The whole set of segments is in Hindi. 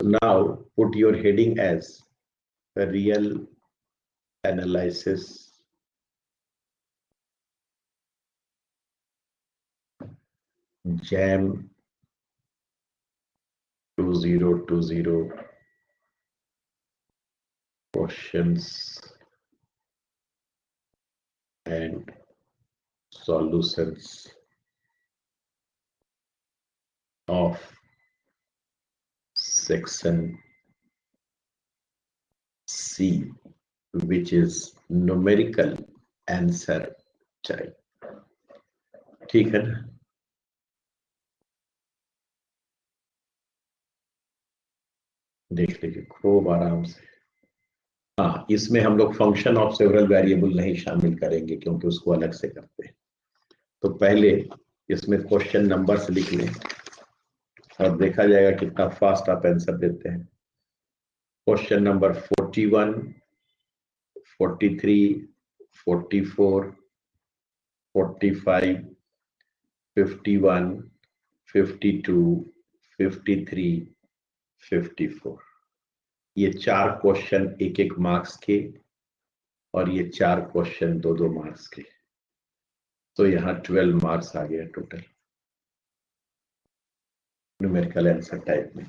now put your heading as a real analysis JAM 2020 questions and solutions of section C, which is numerical answer type. ठीक है ना? देख लीजिए खूब आराम से। हाँ, इसमें हम लोग फंक्शन ऑफ सेवरल वेरिएबल नहीं शामिल करेंगे क्योंकि उसको अलग से करते हैं। तो पहले इसमें क्वेश्चन नंबर्स लिख लें और देखा जाएगा कितना फास्ट आप आंसर देते हैं। Question number 41, 43, 44, 45, 51, 52, 53, 54। ये 4 क्वेश्चन एक एक मार्क्स के और ये 4 क्वेश्चन 2-2 मार्क्स के, तो यहाँ 12 मार्क्स आ गया टोटल न्यूमेरिकल आंसर टाइप में।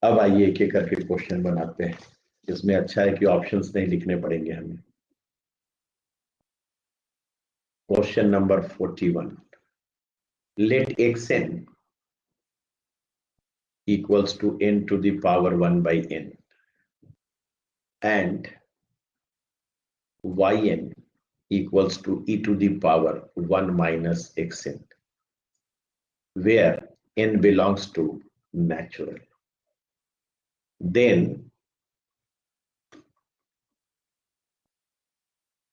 अब आइए एक एक करके क्वेश्चन बनाते हैं। इसमें अच्छा है कि ऑप्शंस नहीं लिखने पड़ेंगे हमें। Question number 41, let xn equals to n to the power 1 by n and yn equals to e to the power 1 minus xn, where n belongs to natural. Then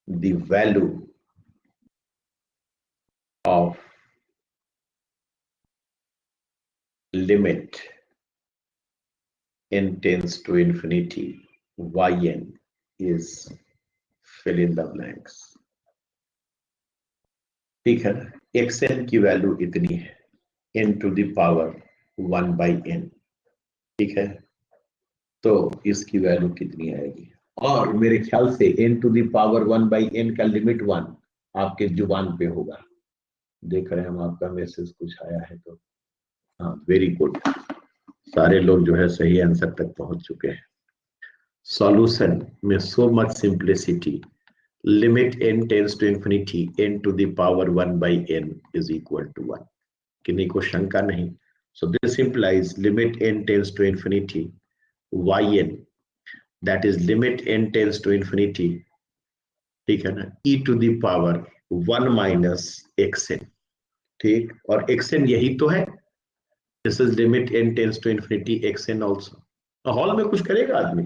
the value of limit n tends to infinity yn is fill in the blanks। ठीक है ना? xn की वैल्यू इतनी है n to the power 1 by n, ठीक है? तो इसकी वैल्यू कितनी आएगी? और मेरे ख्याल से n to the power 1 by n का लिमिट 1 आपके जुबान पे होगा। देख रहे हैं हम, आपका मैसेज कुछ आया है तो हाँ, वेरी गुड, सारे लोग जो है सही आंसर तक पहुंच चुके हैं। सॉल्यूशन में so much simplicity, limit n tends to infinity n to the power 1 by n is equal to 1, किन्हीं को शंका नहीं। So this implies limit n tends to infinity yn, that is limit n tends to infinity, ठीक है ना, e to the power 1 minus xn, ठीक, और xn यही तो है। This is limit n tends to infinity xn also। Hall में कुछ करेगा आदमी।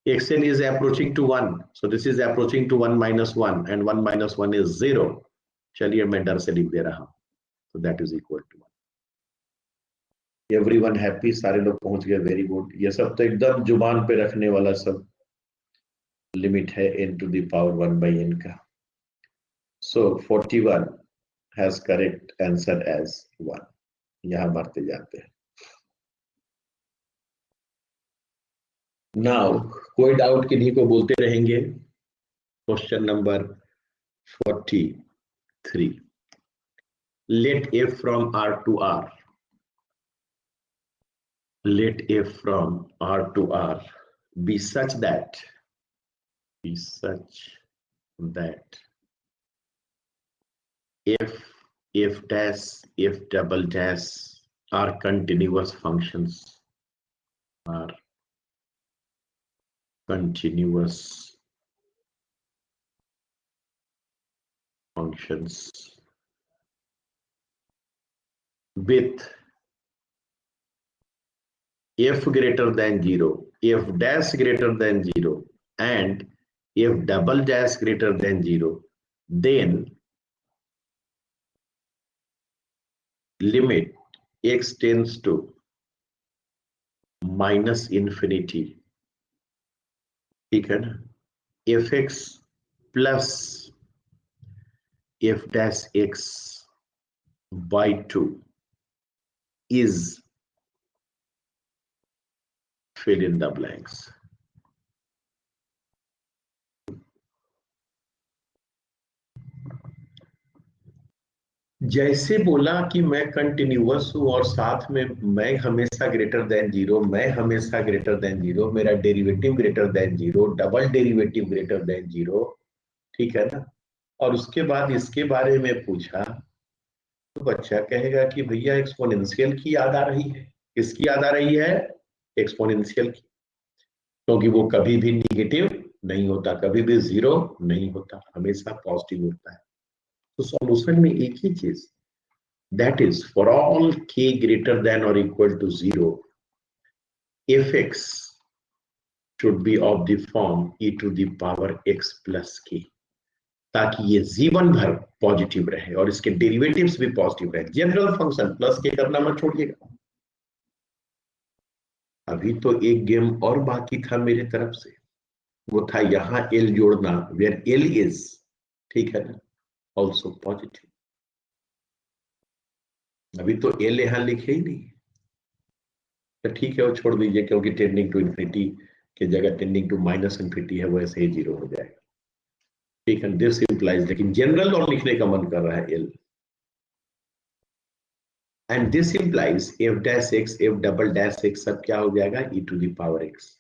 xn is approaching to 1, so this is approaching to 1 minus 1 and 1 minus 1 is 0। चलिए मैं डर से लिख दे रहा हूं, so that is equal to 1। Everyone happy, सारे लोग पहुंच गए, वेरी गुड। ये सब तो एकदम जुबान पे रखने वाला सब लिमिट है n to the power 1 by n का। So 41 has correct answer as 1। यहां मारते जाते हैं। नाउ कोई डाउट किन्हीं को बोलते रहेंगे। Question number 43, let f from r to r, let f from r to r be such that f dash f double dash are continuous functions, are continuous functions with f greater than 0, f dash greater than 0 and f double dash greater than 0, then limit x tends to minus infinity, ठीक है ना, fx plus f dash x by 2 is fill in the blanks. जैसे बोला कि मैं कंटिन्यूअस हूं और साथ में मैं हमेशा ग्रेटर देन जीरो, मैं हमेशा ग्रेटर देन जीरो, मेरा derivative greater than zero, double derivative greater than zero, ठीक है ना। और उसके बाद इसके बारे में पूछा तो बच्चा कहेगा कि भैया एक्सपोनेंशियल की याद आ रही है। किसकी याद आ रही है? एक्सपोनेंशियल की, क्योंकि वो कभी भी निगेटिव नहीं होता, कभी भी जीरो नहीं होता, हमेशा पॉजिटिव होता है। तो सॉल्यूशन में एक ही चीज, that is for all k greater than or equal to 0, fx should be of the form e to the power x plus k, ताकि ये जीवन भर पॉजिटिव रहे और इसके डेरिवेटिव्स भी पॉजिटिव रहे। जनरल फंक्शन प्लस के करना मत छोड़िएगा। अभी तो एक गेम और बाकी था मेरे तरफ से, वो था यहां एल जोड़ना, वेयर एल इज, ठीक है ना, ऑल्सो पॉजिटिव। अभी तो एल यहां लिखे ही नहीं, तो ठीक है वो छोड़ दीजिए, क्योंकि टेंडिंग टू इन्फिनिटी की जगह टेंडिंग टू माइनस इन्फिनिटी है, वो ऐसे ही जीरो हो जाएगा, ठीक है। दिस इंप्लाइज, लेकिन जनरल और लिखने का मन कर रहा है L, and this implies F dash X, F double dash X सब क्या हो जाएगा, E to the power X.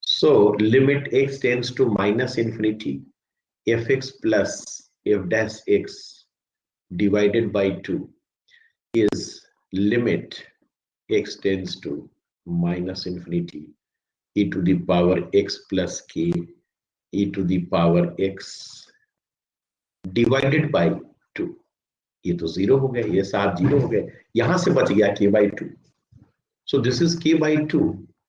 So limit X tends to minus infinity, F X plus F dash X divided by 2 is limit x tends to minus infinity e to the power x plus k e to the power x divided by 2। ये तो जीरो हो गया, ये 7 जीरो हो गए, यहां से बच गया k by 2। so this is k by 2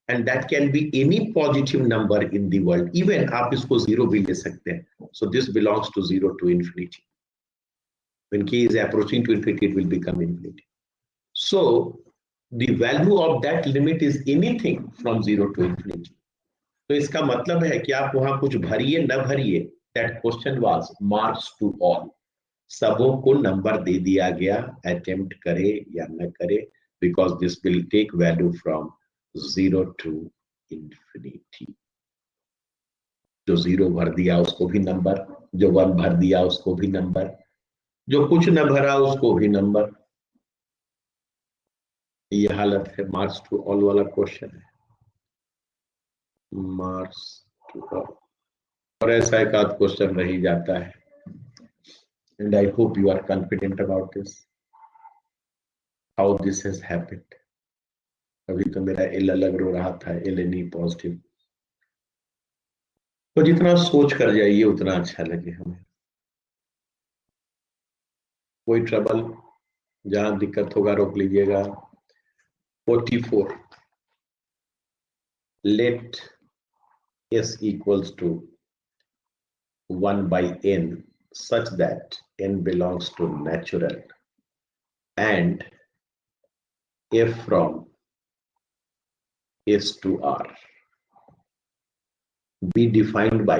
and that can be any positive number in the world, even आप इसको जीरो भी ले सकते हैं। so this belongs to 0 to infinity, when k is approaching to infinity it will become infinity। so the value of that limit is anything from 0 to infinity। तो इसका मतलब है कि आप वहां कुछ भरिए न भरिए, that question was marks to all, सबों को नंबर दे दिया गया, अटेम्प्ट करे या न करे, because this will take value from 0 to infinity। जो 0 भर दिया उसको भी नंबर, जो 1 भर दिया उसको भी नंबर, जो कुछ न भरा उसको भी नंबर। ये हालत है मार्क्स टू ऑल वाला क्वेश्चन है, मार्क्स टू ऑल। और ऐसा एक आध क्वेश्चन रह ही जाता है, and I hope you are confident about this, how this has happened. अभी तो मेरा एल अलग रो रहा था, एल नहीं पॉजिटिव। तो जितना सोच कर जाइए उतना अच्छा लगे हमें। कोई ट्रबल, जहां दिक्कत होगा रोक लीजिएगा। 44, let s equals to 1 by n such that n belongs to natural and f from s to r be defined by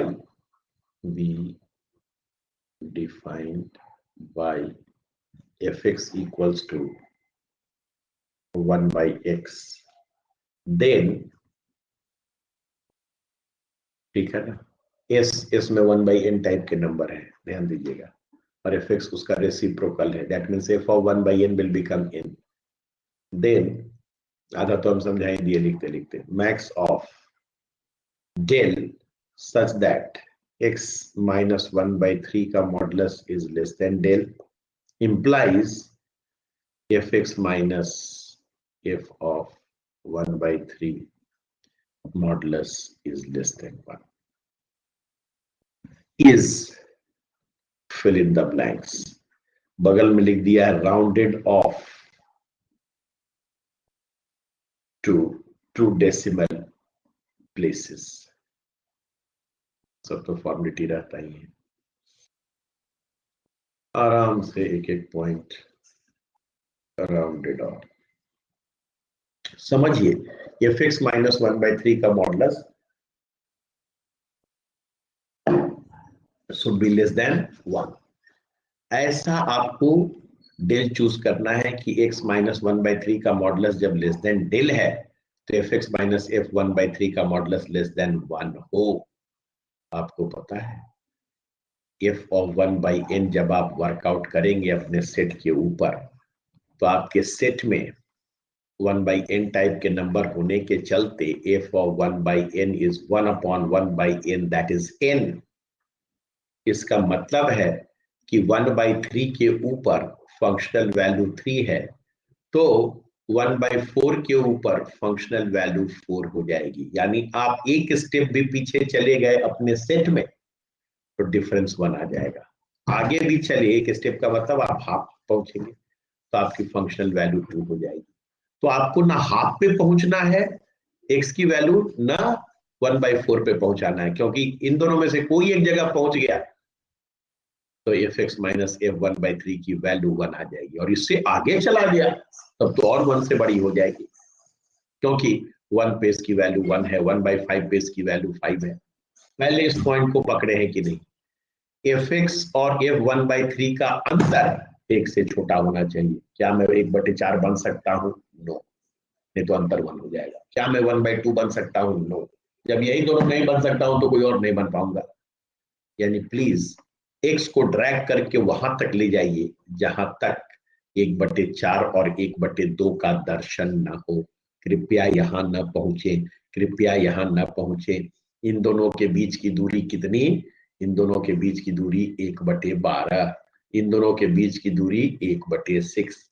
fx equals to 1 by x, then ठीक है ना, s में 1 by n टाइप के नंबर है, ध्यान दीजिएगा, और fx उसका रेसिप्रोकल है, that means f of 1 by n will become n। Then आधा तो हम समझाई दिए लिखते लिखते, max of del such that x minus 1 by 3 का modulus is less than del implies fx minus f of 1 by 3 modulus is less than 1 is fill in the blanks। बगल में लिख दिया है rounded off to 2 decimal places। सब तो फॉर्मेलिटी रहता ही है, आराम से एक एक पॉइंट राउंडेड ऑफ। समझिए fx माइनस 1 by 3 का modulus should be less than 1। ऐसा आपको डेल चूज करना है कि x माइनस 1 by 3 का मॉडुलस जब लेस देन डेल है तो एफ एक्स माइनस एफ 1/3 का मॉडुलस लेस देन 1 हो, आपको पता है एफ ऑफ 1/n जब आप वर्कआउट करेंगे अपने सेट के ऊपर, तो आपके सेट में 1/n टाइप के नंबर होने के चलते F of 1/n is 1/1/n, that is n। इसका मतलब है कि 1/3 के ऊपर फंक्शनल वैल्यू 3 है, तो 1/4 के ऊपर फंक्शनल वैल्यू 4 हो जाएगी। यानी आप एक स्टेप भी पीछे चले गए अपने सेट में तो डिफरेंस 1 आ जाएगा। आगे भी चले एक स्टेप का मतलब आप हाफ पहुंचेंगे तो आपकी फंक्शनल वैल्यू 2 हो जाएगी। तो आपको ना हाफ पे पहुंचना है एक्स की वैल्यू, ना 1/4 पे पहुंचाना है, क्योंकि इन दोनों में से कोई एक जगह पहुंच गया तो एफ एक्स माइनस एफ 1/3 की वैल्यू 1 आ जाएगी। और इससे आगे चला गया तब तो और 1 से बड़ी हो जाएगी, क्योंकि 1 पे इसकी वैल्यू 1 है, 1/5 पे इसकी वैल्यू 5 है। पहले इस पॉइंट को पकड़े हैं कि नहीं, एफ एक्स और एफ 1/3 का अंतर एक से छोटा होना चाहिए। क्या मैं 1/4 बन सकता हूँ? नो, नहीं तो अंतर 1 हो जाएगा। क्या मैं 1/2 बन सकता हूँ? नो। जब यही दोनों नहीं बन सकता हूं तो कोई और नहीं बन पाऊंगा। यानी प्लीज एक्स को ड्रैग करके वहां तक ले जाइए जहां तक 1/4 और 1/2 का दर्शन न हो। कृपया यहां न पहुंचे, कृपया यहां न पहुंचे। इन दोनों के बीच की दूरी कितनी? इन दोनों के बीच की दूरी 1/12, इन दोनों के बीच की दूरी 1/6।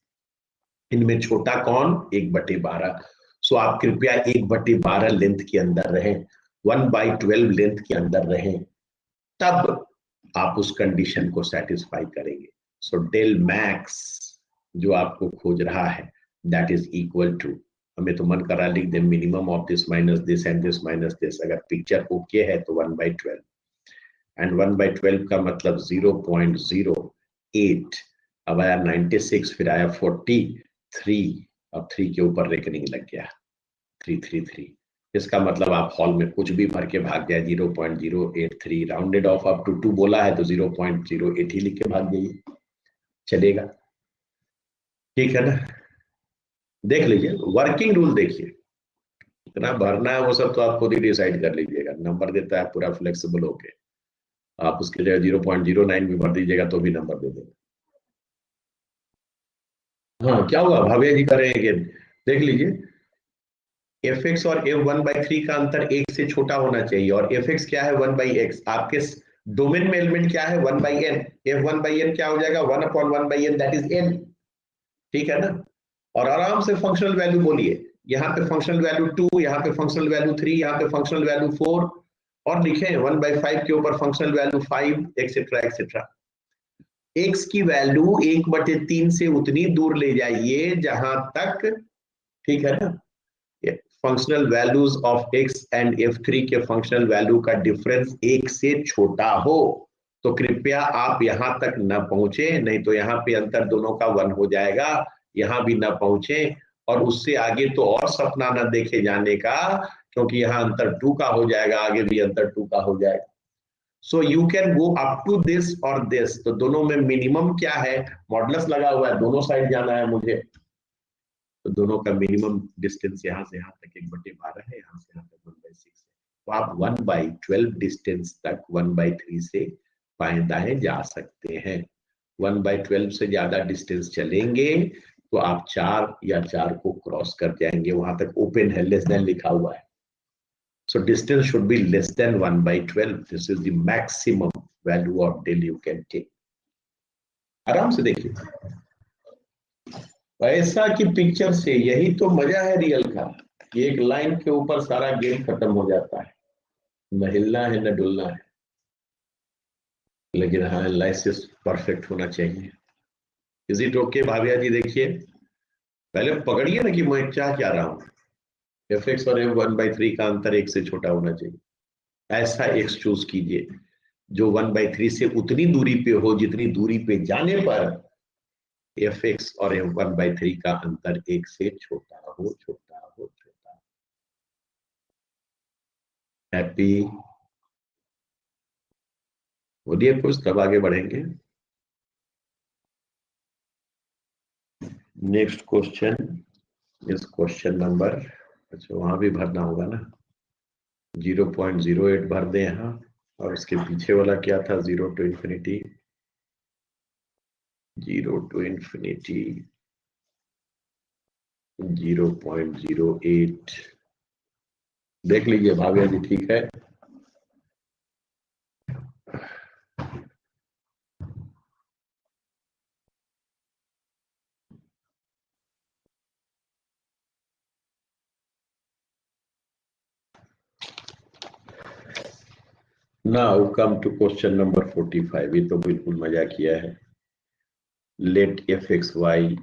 इनमें छोटा कौन? 1/12। सो आप कृपया 1/12 लेंथ के अंदर रहें, 1/12 लेंथ के अंदर रहें, तब आप उस कंडीशन को सेटिस्फाई करेंगे। सो डेल मैक्स जो आपको खोज रहा है दैट इज इक्वल टू, हमें तो मन करा लिख दे minimum of this minus this and this minus this. अगर पिक्चर ओके है तो 1/12, एंड 1/12 का मतलब 0.08। अब आया 96, फिर आया 43, अब 3 के ऊपर रेकनिंग लग गया, 333। इसका मतलब आप हॉल में कुछ भी भर के भाग जाए, 0.083 राउंडेड ऑफ अप टू 2 बोला है तो 0.08 ही लिख के भाग जाइए, चलेगा। ठीक है ना? देख लीजिए वर्किंग रूल, देखिए कितना भरना है वो सब तो आप खुद ही डिसाइड कर लीजिएगा। नंबर देता है पूरा फ्लेक्सिबल होके, आप उसके जगह 0.09 भी भर दीजिएगा तो भी नंबर दे देगा। हाँ क्या हुआ, भाविया जी करेंगे, देख लीजिए एफ एक्स और एफ 1/3 का अंतर 1 से छोटा होना चाहिए, और एफ एक्स क्या है? 1/x। आपके डोमेन में एलिमेंट क्या है? 1/n। एफ 1/n क्या हो जाएगा? 1/1/n, that is n। ठीक है ना? और आराम से फंक्शनल वैल्यू बोलिए, यहाँ पे फंक्शनल वैल्यू 2, यहाँ पे फंक्शनल वैल्यू 3, यहाँ पे फंक्शनल वैल्यू 4, और लिखे 1/5 के ऊपर functional value 5, etcetera etcetera. X की वैल्यू 1/3 से उतनी दूर ले जाइए जहां तक, ठीक है ना, functional values of x and f3 के फंक्शनल वैल्यू का डिफरेंस 1 से छोटा हो। तो कृपया आप यहां तक न पहुंचे, नहीं तो यहाँ पे अंतर दोनों का 1 हो जाएगा। यहां भी न पहुंचे, और उससे आगे तो और सपना न देखे जाने का, क्योंकि यहाँ अंतर 2 का हो जाएगा, आगे भी अंतर 2 का हो जाएगा। So you can go up to this और दिस, तो दोनों में मिनिमम क्या है? मॉडुलस लगा हुआ है, दोनों साइड जाना है मुझे, तो दोनों का मिनिमम डिस्टेंस यहाँ से यहाँ तक 1/12 है, यहाँ से यहाँ तक 1/6 है। तो आप 1/12 डिस्टेंस तक 1/3 से बाएं दाएं जा सकते हैं। 1/12 से ज्यादा डिस्टेंस चलेंगे तो आप 4 या 4 को क्रॉस कर जाएंगे, वहां तक ओपन है, लेस देन लिखा हुआ है। So distance should be less than 1/12. This is the maximum value of del you can take. आराम से देखिए, ऐसा कि पिक्चर से, यही तो मजा है रियल का, कि एक लाइन के ऊपर सारा गेम खत्म हो जाता है, न हिलना है न डुलना है। लेकिन हाँ एनालिसिस परफेक्ट होना चाहिए। इज इट ओके भाविया जी? देखिए पहले पकड़िए ना कि मैं क्या रहा हूं। एफ एक्स और एफ 1/3 का अंतर 1 से छोटा होना चाहिए, ऐसा एक्स चूज कीजिए जो 1/3 से उतनी दूरी पे हो जितनी दूरी पे जाने पर एफ एक्स और एफ 1/3 का अंतर 1 से छोटा हो, छोटा हो, छोटा। हैप्पी बोलिए कुछ, तब आगे बढ़ेंगे। Next question is question number अच्छा वहां भी भरना होगा ना, 0.08 भर दें यहाँ, और उसके पीछे वाला क्या था, 0 to infinity, 0.08। देख लीजिए भाविया जी, ठीक है। Now come to question number 45। ये तो बिल्कुल मजा किया है। Let F X Y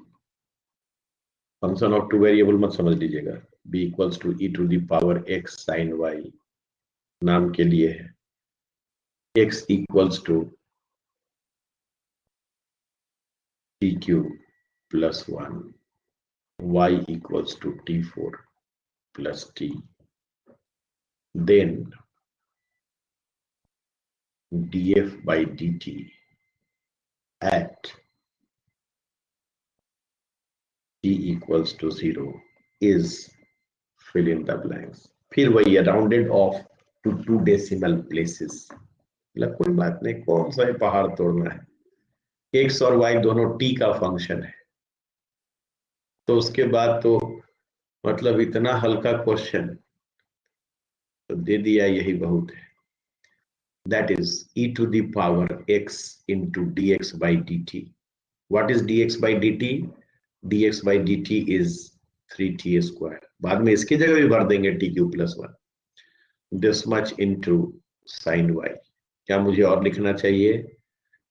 function of two variable मत समझ लीजिएगा, B equals to E to the power X sin Y, नाम के लिए है। X equals to T Q plus 1, Y equals to t4 plus t, then df by dt at t equals to 0 is fill in the blanks। फिर वही rounded off to 2 decimal places, मतलब कोई बात नहीं, कौन सा पहाड़ तोड़ना है, एक्स और वाई दोनों टी का फंक्शन है। तो उसके बाद तो मतलब इतना हल्का क्वेश्चन तो दे दिया, यही बहुत है। That is e to the power x into dx by dt। what is dx by dt? dx by dt is 3t square। बाद में इसकी जगह भी भर देंगे t Q plus 1, this much into sin y। क्या मुझे और लिखना चाहिए?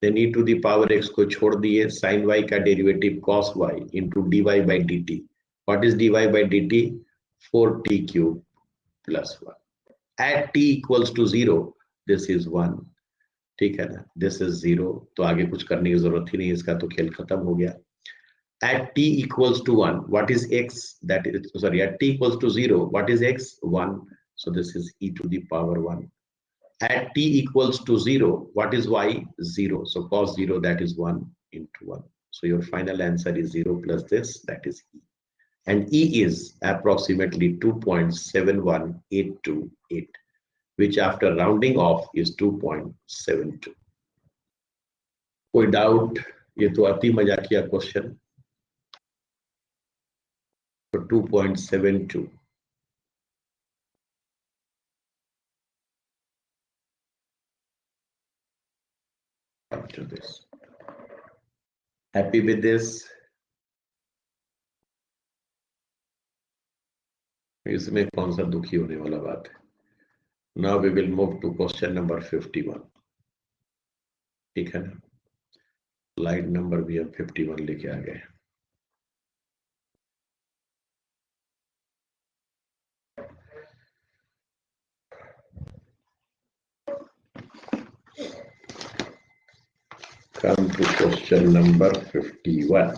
then e to the power x को छोड़ दिए, sin y का derivative cos y into dy by dt। what is dy by dt? 4t cube plus 1। at t equals to 0 this is 1, ठीक है ना, दिस इज 0, तो आगे कुछ करने की जरूरत ही नहीं, इसका तो खेल खत्म हो गया। at t equals to 1 what is x? that is, sorry, at t equals to 0 what is x? 1, so this is e to the power 1। at t equals to 0 what is y? 0, so cos 0 that is 1 into 1, so your final answer is 0 plus this, that is e, and e is approximately 2.71828, which after rounding off is 2.72। कोई डाउट? ये तो अति मजाकिया क्वेश्चन। तो 2.72 after this। Happy with this? इसमें कौन सा दुखी होने वाला बात है? Now we will move to question number 51। ठीक है ना, स्लाइड नंबर भी हम 51 लेके आ गए। Come to question number 51।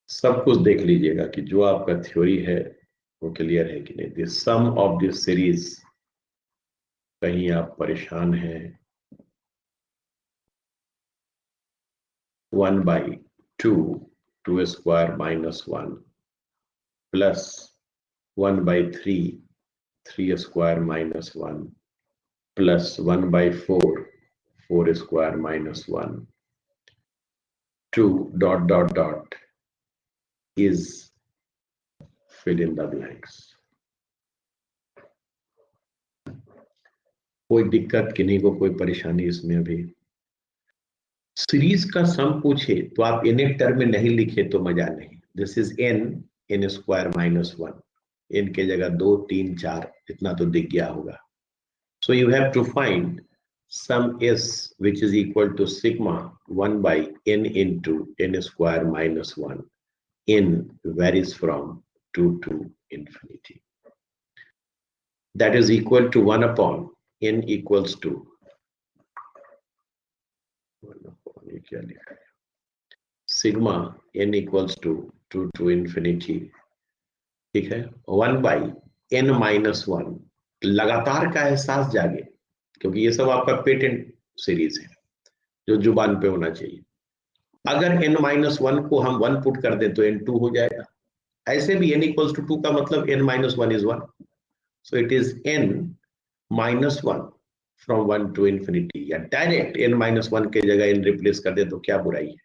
सब कुछ देख लीजिएगा कि जो आपका थ्योरी है वो क्लियर है कि नहीं। The sum of this series, कहीं आप परेशान हैं, 1/2 2 square minus 1 plus 1/3 3 square minus 1 plus 1/4 4 square minus 1 2 dot dot dot is fill in the blanks। कोई दिक्कत किन्हीं को, कोई परेशानी इसमें? अभी सीरीज का सम पूछे तो आप इन टर्म में नहीं लिखे तो मजा नहीं। This is n square minus 1, n के जगह 2 3 4 इतना तो दिख गया होगा। So you have to find sum s which is equal to sigma 1/n into n square minus 1। n varies from 2 to infinity। That is equal to 1 upon n equals to 1 upon, ये क्या लिखा है, sigma n equals to 2 to infinity, ठीक है, 1/n minus 1। लगातार का एहसास जागे, क्योंकि ये सब आपका पेटेंट सीरीज है जो जुबान पे होना चाहिए। अगर n-1 को हम 1 पुट कर दें तो n2 हो जाएगा, ऐसे भी n equals to 2 का मतलब n minus 1 is 1. So it is n minus 1 from 1 to infinity. या डायरेक्ट n minus 1 के जगह n रिप्लेस कर दे तो क्या बुराई है?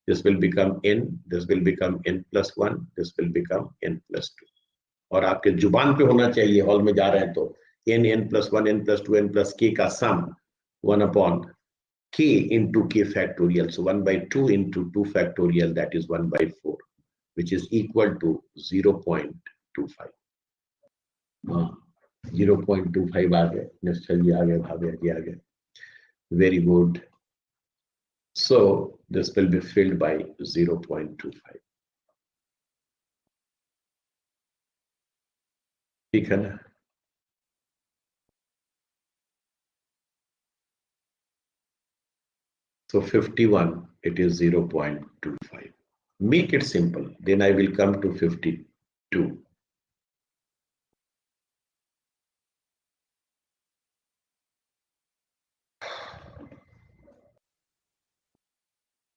This will become n, this will become n plus 1, this will become n plus 2. और आपके जुबान पे होना चाहिए, हॉल में जा रहे हैं तो n, n plus 1, n plus 2, n plus k का सम 1 upon k into k factorial. So 1 by 2 into 2 factorial, that is 1 by 4, which is equal to 0.25. 0.25 आ गए, निश्चल जी आ गए, भाभी जी आ गए. Very good. So this will be filled by 0.25. ठीक है ना? So 51, it is 0.25. Make it simple. Then I will come to 52.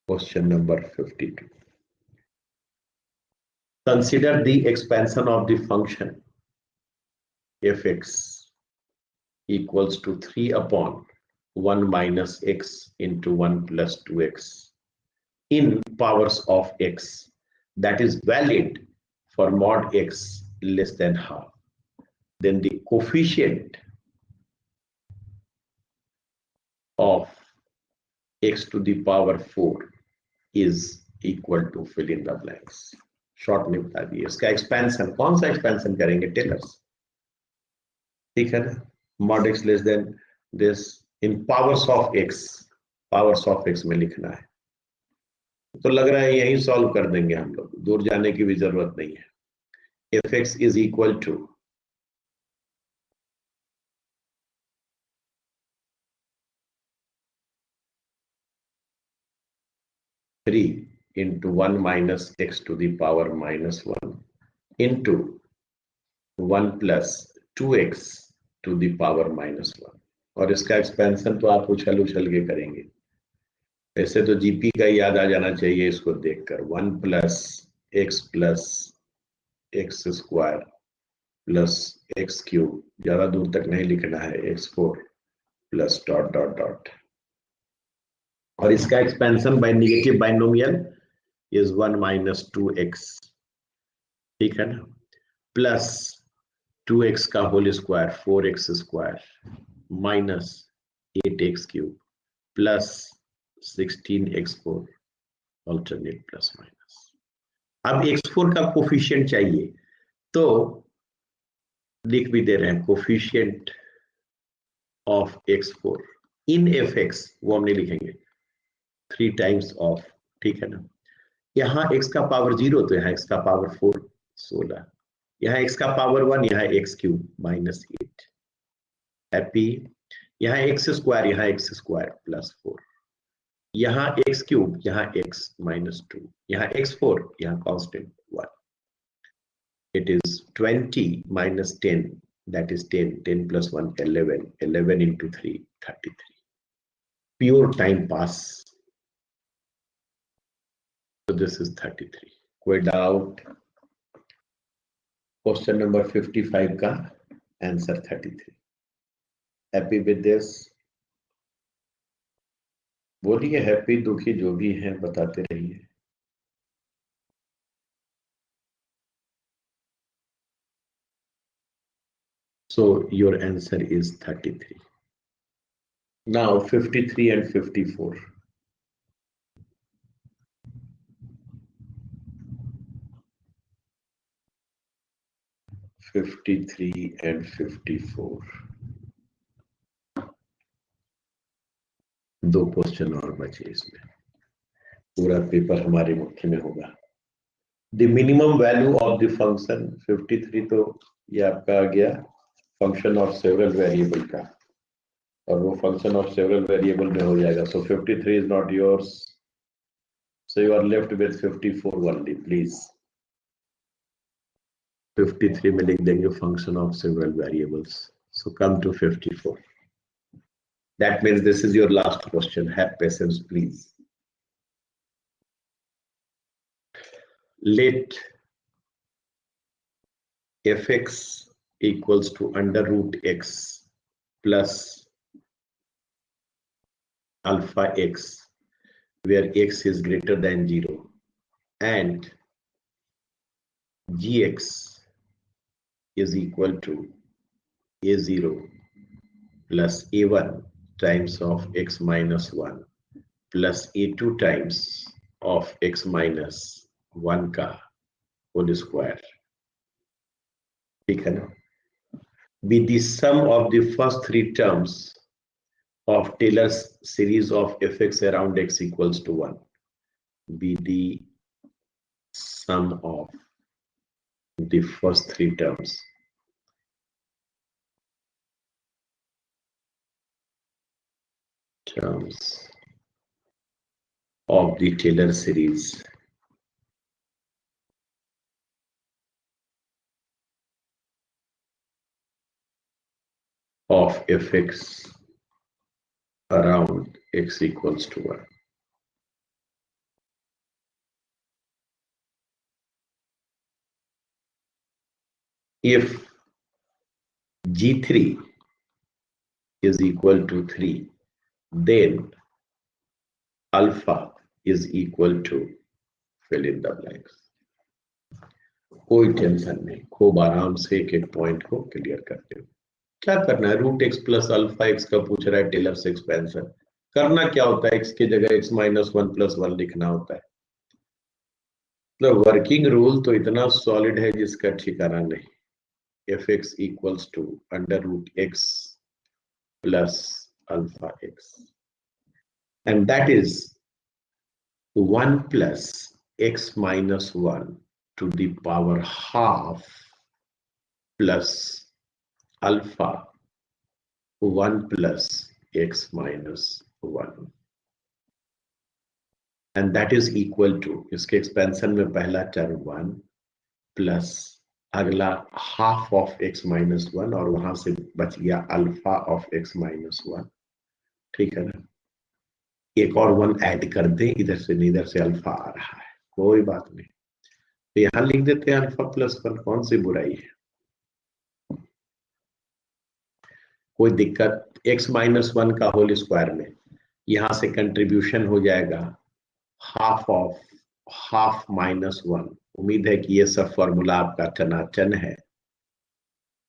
Question number 52. Consider the expansion of the function fx equals to 3 upon 1 minus x into 1 plus 2x in powers of x that is valid for mod x less than half. Then the coefficient of x to the power 4 is equal to fill in the blanks. Short में बता दिए. इसका एक्सपेंशन, कौन सा एक्सपेंशन करेंगे? टेलर्स. ठीक है ना? mod x less than this in powers of x. powers of x में लिखना है. तो लग रहा है यही सॉल्व कर देंगे हम लोग, दूर जाने की भी जरूरत नहीं है. fx is equal to 3 into 1 minus x to the power minus 1 into 1 plus 2x to the power minus 1. और इसका एक्सपेंशन तो आप उछल उछल के करेंगे. ऐसे तो जीपी का याद आ जाना चाहिए इसको देखकर. 1 plus x square plus x cube, ज्यादा दूर तक नहीं लिखना है, x4 plus dot dot dot. और इसका expansion by negative binomial is 1 minus 2x. ठीक है ना? प्लस 2x का whole square 4x square minus 8x cube plus 16x4 alternate plus minus. अब x4 का कोफिशिएंट चाहिए तो लिख भी दे रहे हैं, coefficient of x4 in fx, वो हम नहीं लिखेंगे, 3 times ऑफ. ठीक है ना? यहाँ x का पावर 0 तो यहाँ x का पावर 4 16, यहाँ x का पावर 1, यहाँ x क्यूब माइनस 8. हैप्पी. यहाँ x स्क्वायर, यहाँ x स्क्वायर प्लस 4, यहाँ x क्यूब, यहाँ x माइनस 2, यहाँ x4, यहाँ constant 1. It is 20 minus 10, that is 10, 10 plus 1, 11, 11 into 3, 33. Pure time pass. So this is 33. कोई डाउट? क्वेश्चन नंबर 55 का आंसर 33. Happy with this? बोलिए हैप्पी, दुखी, जो भी है बताते रहिए. So your answer is 33. Now 53 and 54. 53 and 54. 2 question और बचे इसमें. पूरा पेपर हमारे मुट्ठी में होगा. The minimum value of the function 53, तो ये आपका आ गया फंक्शन ऑफ सेवरल वेरिएबल का, और वो फंक्शन ऑफ सेवरल वेरिएबल में हो जाएगा. So 53 is not yours, so you are left with 54 only. Please 53 में लिख देंगे function of several variables. So come to 54. That means this is your last question. Have patience, please. Let fx equals to under root x plus alpha x, where x is greater than 0, and gx is equal to a0 plus a1 times of x minus 1 plus a2 times of x minus 1 का होल स्क्वायर, ठीक है ना, be the sum of the first three terms of Taylor's series of fx around x equals to 1, be the sum of the first three terms of the Taylor series of fx around x equals to 1. If G3 is equal to 3, then alpha is equal to fill in the blanks. कोई टेंशन नहीं, खूब आराम से एक एक पॉइंट को क्लियर करते हो। क्या करना है, root x plus alpha x का पूछ रहा है टेलर्स एक्सपेंशन, करना क्या होता है, एक्स की जगह एक्स माइनस 1 प्लस 1 लिखना होता है। मतलब वर्किंग रूल तो इतना सॉलिड है जिसका ठिकाना नहीं। F x equals to under root x plus alpha x, and that is 1 plus x minus 1 to the power half plus alpha 1 plus x minus 1, and that is equal to, इसके एक्सपेंशन में पहला टर्म 1 प्लस अगला हाफ ऑफ x माइनस 1 और वहां से बच गया अल्फा ऑफ x माइनस 1, ठीक है ना। एक और 1 ऐड कर दें, इधर से इधर से अल्फा आ रहा है, कोई बात नहीं, तो यहां लिख देते हैं अल्फा प्लस 1, कौन सी बुराई है, कोई दिक्कत। x माइनस 1 का होल स्क्वायर में यहां से कंट्रीब्यूशन हो जाएगा हाफ ऑफ हाफ माइनस 1, उम्मीद है कि ये सब फॉर्मूला आपका टनाटन है,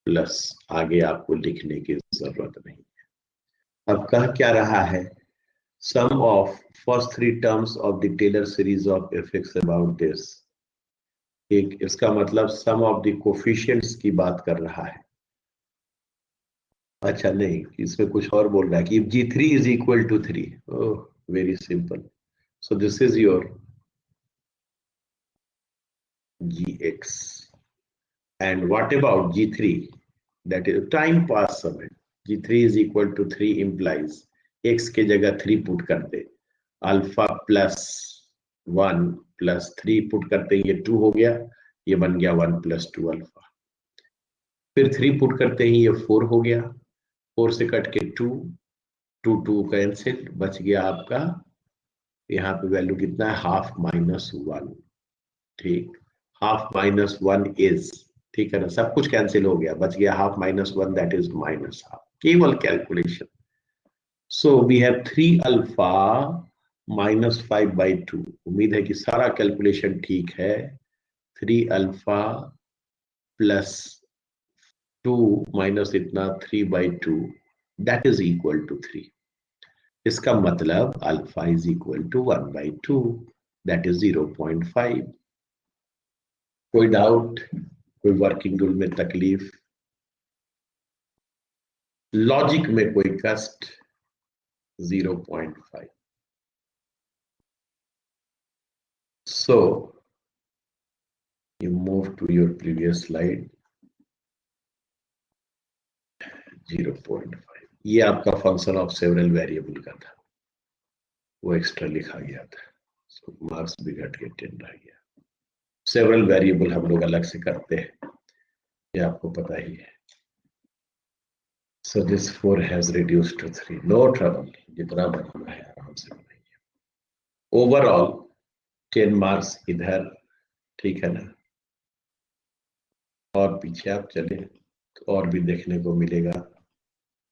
प्लस आगे आपको लिखने की जरूरत नहीं है। अब कह क्या रहा है, sum of first three terms of the Taylor series of fx about this, एक इसका मतलब सम ऑफ द कोफिशिएंट्स की बात कर रहा है। अच्छा नहीं, इसमें कुछ और बोल रहा है कि G3 is equal to 3, oh very simple, so this is your Gx, and what about G3, that is time pass समय, G3 is equal to 3 implies x के जगह 3 पुट कर दे, अल्फा प्लस 1 प्लस 3 पुट करते ही ये 2 हो गया, ये बन गया 1 प्लस 2 अल्फा, फिर 3 पुट करते ही ये 4 हो गया, 4 से कट के 2 2 कैंसिल, बच गया आपका यहाँ पे वैल्यू कितना है, हाफ माइनस 1, ठीक, हाफ माइनस 1 इज, ठीक है ना, सब कुछ कैंसिल हो गया, बच गया half minus 1, that is minus half, केवल calculation. So we have 3 alpha minus 5/2, उम्मीद है कि सारा कैलकुलेशन ठीक है, 3 अल्फा प्लस 2 माइनस इतना 3/2, दैट इज इक्वल टू 3, इसका मतलब alpha is equal to 1/2, that is 0.5। कोई डाउट, कोई वर्किंग रूल में तकलीफ, लॉजिक में कोई कष्ट, 0.5। So you move to your previous slide, 0.5, ये आपका फंक्शन ऑफ सेवरल वेरिएबल का था, वो एक्स्ट्रा लिखा गया था, सो मार्क्स भी घट के 10 रह गया। सेवरल वेरिएबल हम लोग अलग से करते हैं, ये आपको पता ही है। So this 4 has reduced to 3, no trouble, जितना बनाना है आराम से बनाइए। ओवरऑल 10 मार्क्स इधर, ठीक है ना, और पीछे आप चले तो और भी देखने को मिलेगा।